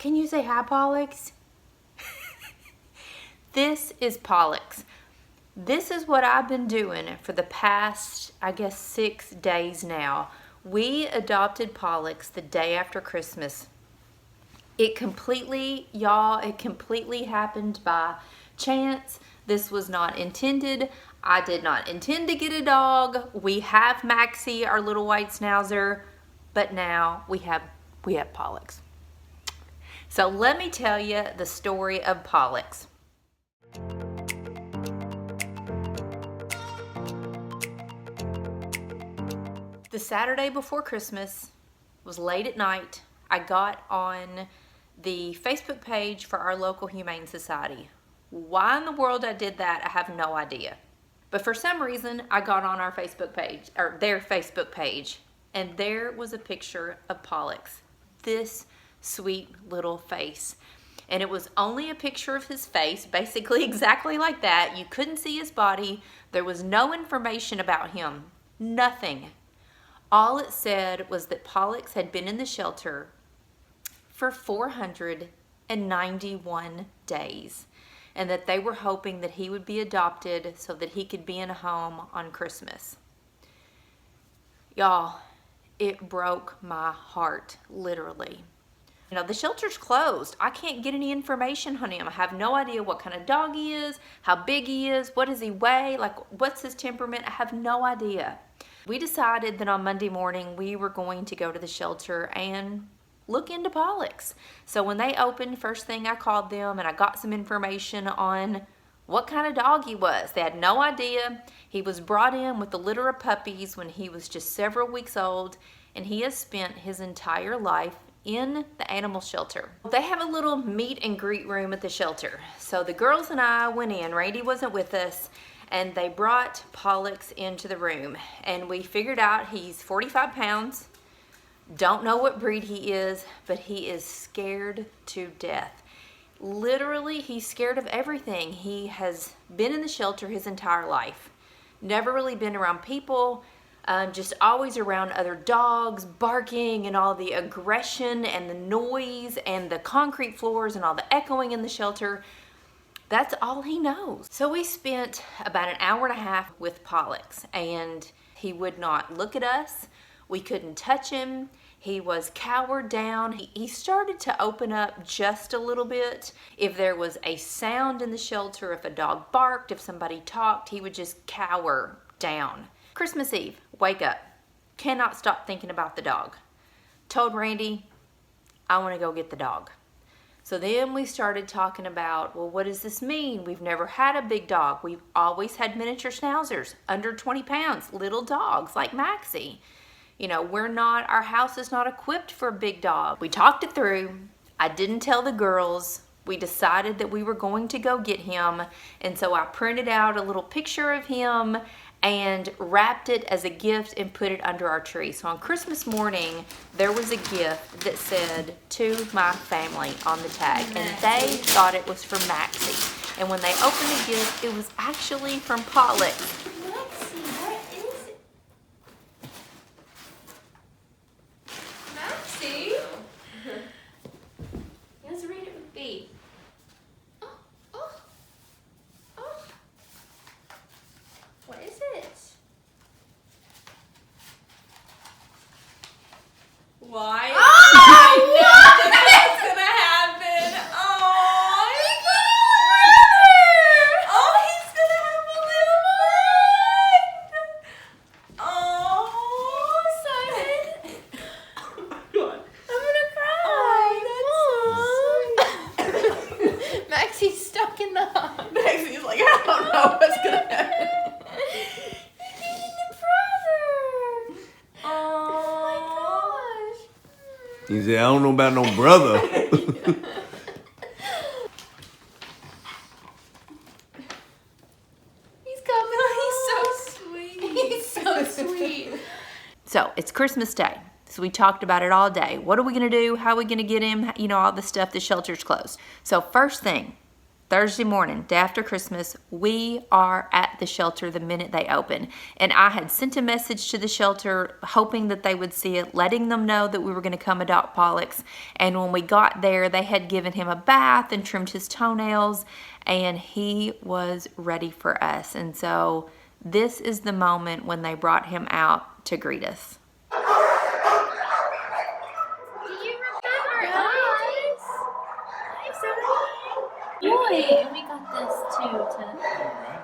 Can you say hi, Pollux? This is Pollux. This is what I've been doing for the past, I guess, 6 days now. We adopted Pollux the day after Christmas. It completely happened by chance. This was not intended. I did not intend to get a dog. We have Maxie, our little white schnauzer, but now we have Pollux. So let me tell you the story of Pollux. The Saturday before Christmas was late at night. I got on the Facebook page for our local Humane Society. Why in the world I did that, I have no idea. But for some reason, I got on our Facebook page, or their Facebook page, and there was a picture of Pollux. This sweet little face. And it was only a picture of his face, basically exactly like that. You couldn't see his body. There was no information about him. Nothing. All it said was that Pollux had been in the shelter for 491 days, and that they were hoping that he would be adopted so that he could be in a home on Christmas. Y'all, it broke my heart, literally. You know, the shelter's closed. I can't get any information on him. I have no idea what kind of dog he is, how big he is, what does he weigh, like what's his temperament. I have no idea. We decided that on Monday morning we were going to go to the shelter and look into Pollux. So when they opened, first thing I called them and I got some information on what kind of dog he was. They had no idea. He was brought in with a litter of puppies when he was just several weeks old, and he has spent his entire life in the animal shelter. They have a little meet and greet room at the shelter. So the girls and I went in. Randy wasn't with us, and they brought Pollux into the room, and we figured out he's 45 pounds. Don't know what breed he is, but he is scared to death. Literally, he's scared of everything. He has been in the shelter his entire life. Never really been around people. Just always around other dogs, barking and all the aggression and the noise and the concrete floors and all the echoing in the shelter. That's all he knows. So we spent about an hour and a half with Pollux, and he would not look at us. We couldn't touch him. He was cowered down. He started to open up just a little bit. If there was a sound in the shelter, if a dog barked, if somebody talked, he would just cower down. Christmas Eve, wake up. Cannot stop thinking about the dog. Told Randy, I want to go get the dog. So then we started talking about, well, what does this mean? We've never had a big dog. We've always had miniature schnauzers, under 20 pounds, little dogs like Maxie. You know, our house is not equipped for a big dog. We talked it through. I didn't tell the girls. We decided that we were going to go get him. And so I printed out a little picture of him and wrapped it as a gift and put it under our tree. So on Christmas morning, there was a gift that said, "To my family" on the tag. And they thought it was from Maxie. And when they opened the gift, it was actually from Pollux. Maxie, what is it? Maxie? Let's read it with B. What is it? Why? Oh, I know that's gonna happen. Oh, he's gonna have a little one. Oh, Simon. Oh my God. I'm gonna cry. Oh, that's so sweet. Maxie's stuck in the hut. Maxie's like, I don't know what's gonna happen. He said, I don't know about no brother. He's coming. Oh, he's so sweet. He's so sweet. So it's Christmas Day. So we talked about it all day. What are we going to do? How are we going to get him? You know, all the stuff. The shelter's closed. So first thing, Thursday morning, day after Christmas, we are at the shelter the minute they open. And I had sent a message to the shelter hoping that they would see it, letting them know that we were going to come adopt Pollux. And when we got there, they had given him a bath and trimmed his toenails, and he was ready for us. And so this is the moment when they brought him out to greet us. Do you remember us? Boy, and we got this too to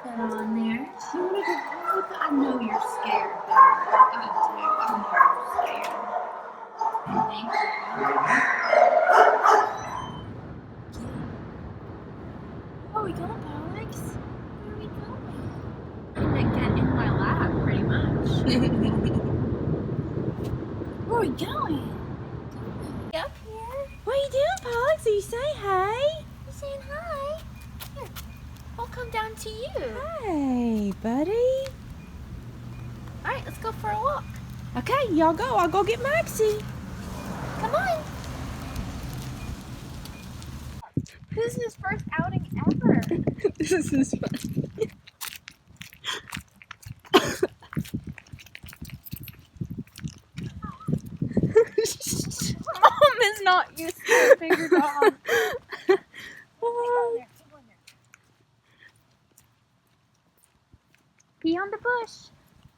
put on there. You want to go with it? I know you're scared, but I know you're scared. Thank you. Where are we going, Pollux? Where are we going? I'm gonna get in my lap, pretty much. Where are we going? Up here. What are you doing, Pollux? Are you saying hi? You saying hi? Here, we'll come down to you. Hey, buddy. All right, let's go for a walk. Okay, y'all go. I'll go get Maxie. Come on. This is his first outing ever. This is fun. Mom is not used to a bigger dog. Pee on the bush.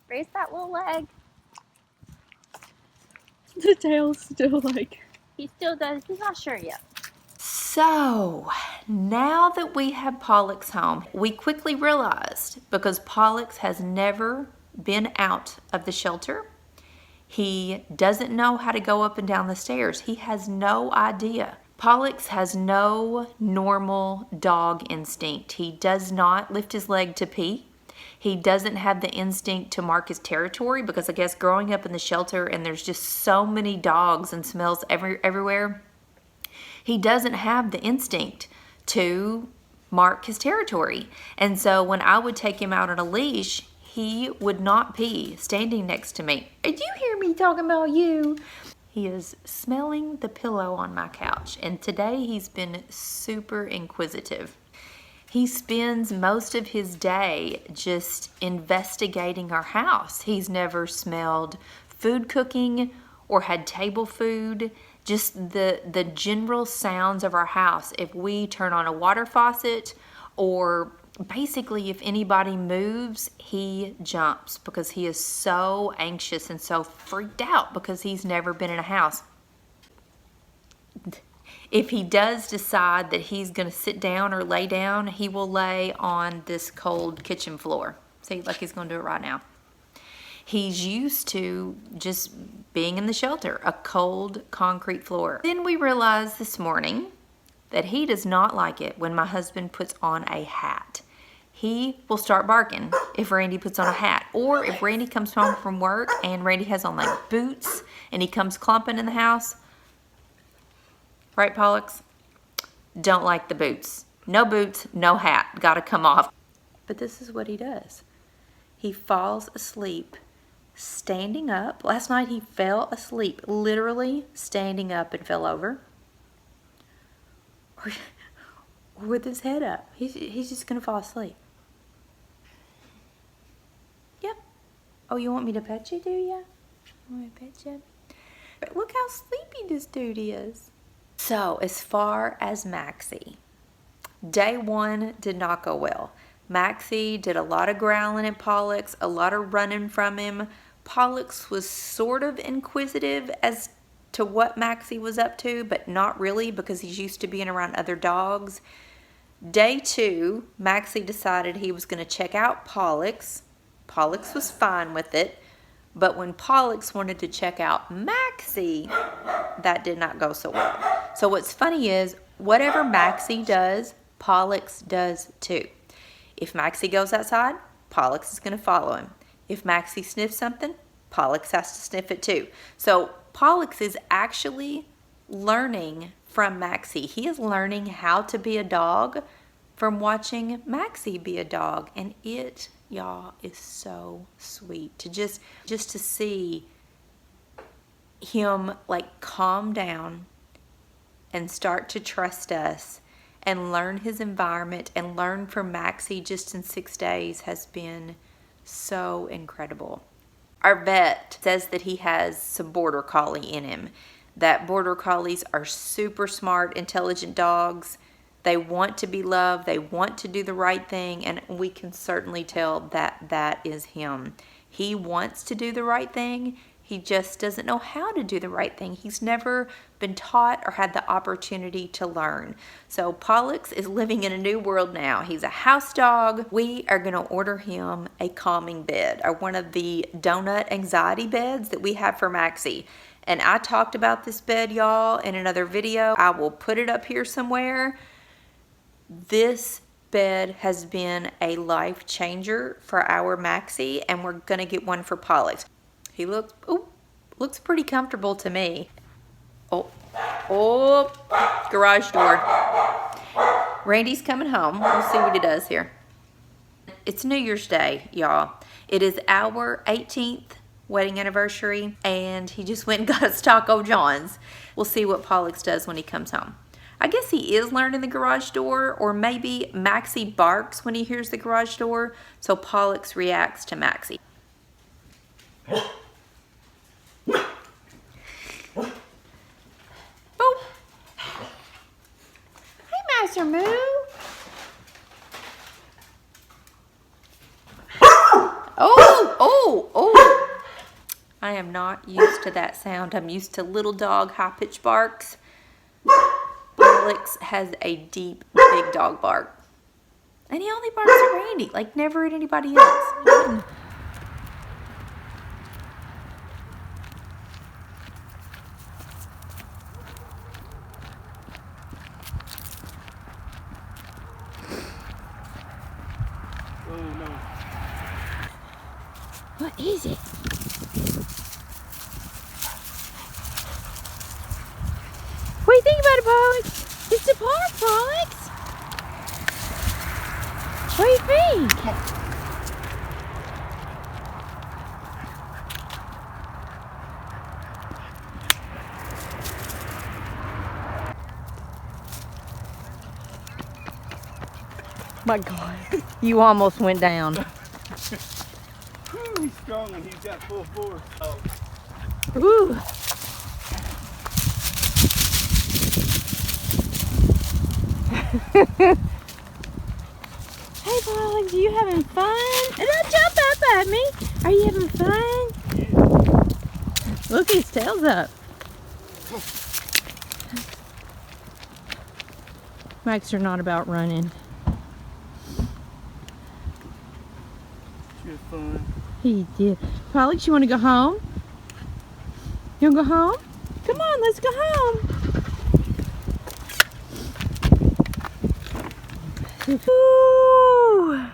Raise that little leg. The tail's still like... He still does. He's not sure yet. So now that we have Pollux home, we quickly realized, because Pollux has never been out of the shelter, he doesn't know how to go up and down the stairs. He has no idea. Pollux has no normal dog instinct. He does not lift his leg to pee. He doesn't have the instinct to mark his territory, because I guess growing up in the shelter and there's just so many dogs and smells everywhere, he doesn't have the instinct to mark his territory. And so when I would take him out on a leash, he would not pee standing next to me. Did you hear me talking about you? He is smelling the pillow on my couch, and today he's been super inquisitive. He spends most of his day just investigating our house. He's never smelled food cooking or had table food, just the general sounds of our house. If we turn on a water faucet, or basically if anybody moves, he jumps because he is so anxious and so freaked out because he's never been in a house. If he does decide that he's going to sit down or lay down, he will lay on this cold kitchen floor. See, like he's going to do it right now. He's used to just being in the shelter, a cold concrete floor. Then we realized this morning that he does not like it when my husband puts on a hat. He will start barking if Randy puts on a hat, or if Randy comes home from work and Randy has on like boots and he comes clumping in the house. Right, Pollux? Don't like the boots. No boots, no hat. Gotta come off. But this is what he does. He falls asleep standing up. Last night he fell asleep, literally standing up and fell over. Or with his head up. He's just gonna fall asleep. Yep. Oh, you want me to pet you, do ya? Want me to pet you? Look how sleepy this dude is. So, as far as Maxie, day one did not go well. Maxie did a lot of growling at Pollux, a lot of running from him. Pollux was sort of inquisitive as to what Maxie was up to, but not really, because he's used to being around other dogs. Day two, Maxie decided he was going to check out Pollux. Pollux was fine with it, but when Pollux wanted to check out Maxie, that did not go so well. So what's funny is, whatever Maxie does, Pollux does too. If Maxie goes outside, Pollux is going to follow him. If Maxie sniffs something, Pollux has to sniff it too. So Pollux is actually learning from Maxie. He is learning how to be a dog from watching Maxie be a dog. And it, y'all, is so sweet to just to see him like calm down and start to trust us and learn his environment and learn from Maxie just in 6 days has been so incredible. Our vet says that he has some border collie in him, that border collies are super smart, intelligent dogs. They want to be loved, they want to do the right thing, and we can certainly tell that that is him. He wants to do the right thing, he just doesn't know how to do the right thing. He's never been taught or had the opportunity to learn. So Pollux is living in a new world now. He's a house dog. We are going to order him a calming bed, or one of the donut anxiety beds that we have for Maxie. And I talked about this bed, y'all, in another video. I will put it up here somewhere. This bed has been a life changer for our Maxie, and we're gonna get one for Pollux. He looks pretty comfortable to me. Oh, garage door. Randy's coming home. We'll see what he does here. It's New Year's Day, y'all. It is our 18th wedding anniversary, and he just went and got us Taco John's. We'll see what Pollux does when he comes home. I guess he is learning the garage door, or maybe Maxie barks when he hears the garage door, so Pollux reacts to Maxie. Boop. Hey, Master Moo. Oh. I am not used to that sound. I'm used to little dog high-pitched barks. Pollux has a deep, big dog bark. And he only barks at Randy, like never at anybody else. What is it? What do you think about it, Pollux? It's a park, Pollux. What do you think? My God, you almost went down. He's strong and he's got full force. Oh. Ooh. Hey, Pollux, are you having fun? Don't jump up at me. Are you having fun? Yeah. Look, his tail's up. Max are not about running. She had fun. He did. Pollux, you want to go home? You want to go home? Come on, let's go home. Ooh.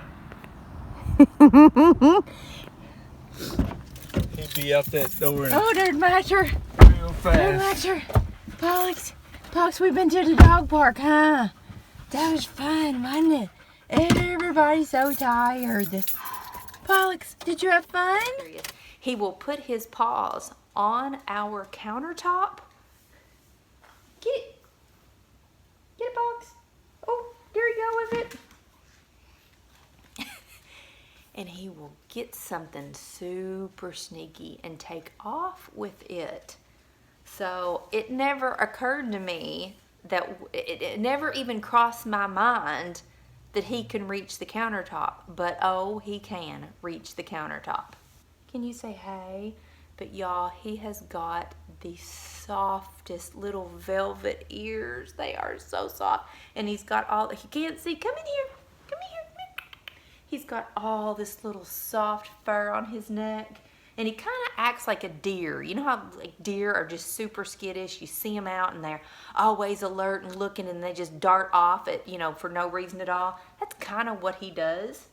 He'd be out that door Oh, there's Matcher. real There's fast. Matcher. Pollux, we've been to the dog park, huh? That was fun, wasn't it? Everybody's so tired. Pollux, did you have fun? He will put his paws on our countertop. Get it, Pollux. Oh, there you go with it. And he will get something super sneaky and take off with it. So it never occurred to me that it never even crossed my mind that he can reach the countertop, but oh, he can reach the countertop. Can you say hey? But y'all, he has got the softest little velvet ears. They are so soft. And he's got all, he can't see, come in here, come in here. He's got all this little soft fur on his neck. And he kind of acts like a deer. You know how like deer are just super skittish? You see them out and they're always alert and looking and they just dart off at, you know, for no reason at all. That's kind of what he does.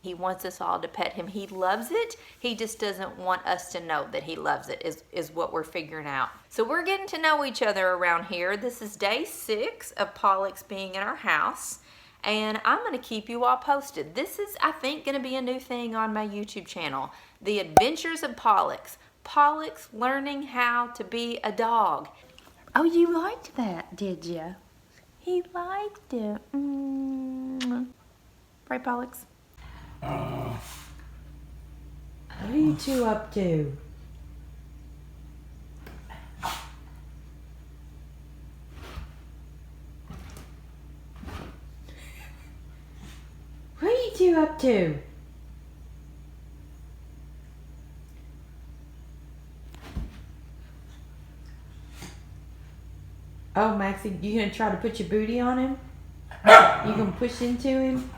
He wants us all to pet him. He loves it. He just doesn't want us to know that he loves it is what we're figuring out. So we're getting to know each other around here. This is day 6 of Pollux being in our house. And I'm going to keep you all posted. This is, I think, going to be a new thing on my YouTube channel. The Adventures of Pollux. Pollux learning how to be a dog. Oh, you liked that, did you? He liked it. Right, Pollux? What are you two up to? What are you two up to? Oh, Maxie, you gonna try to put your booty on him? You gonna push into him?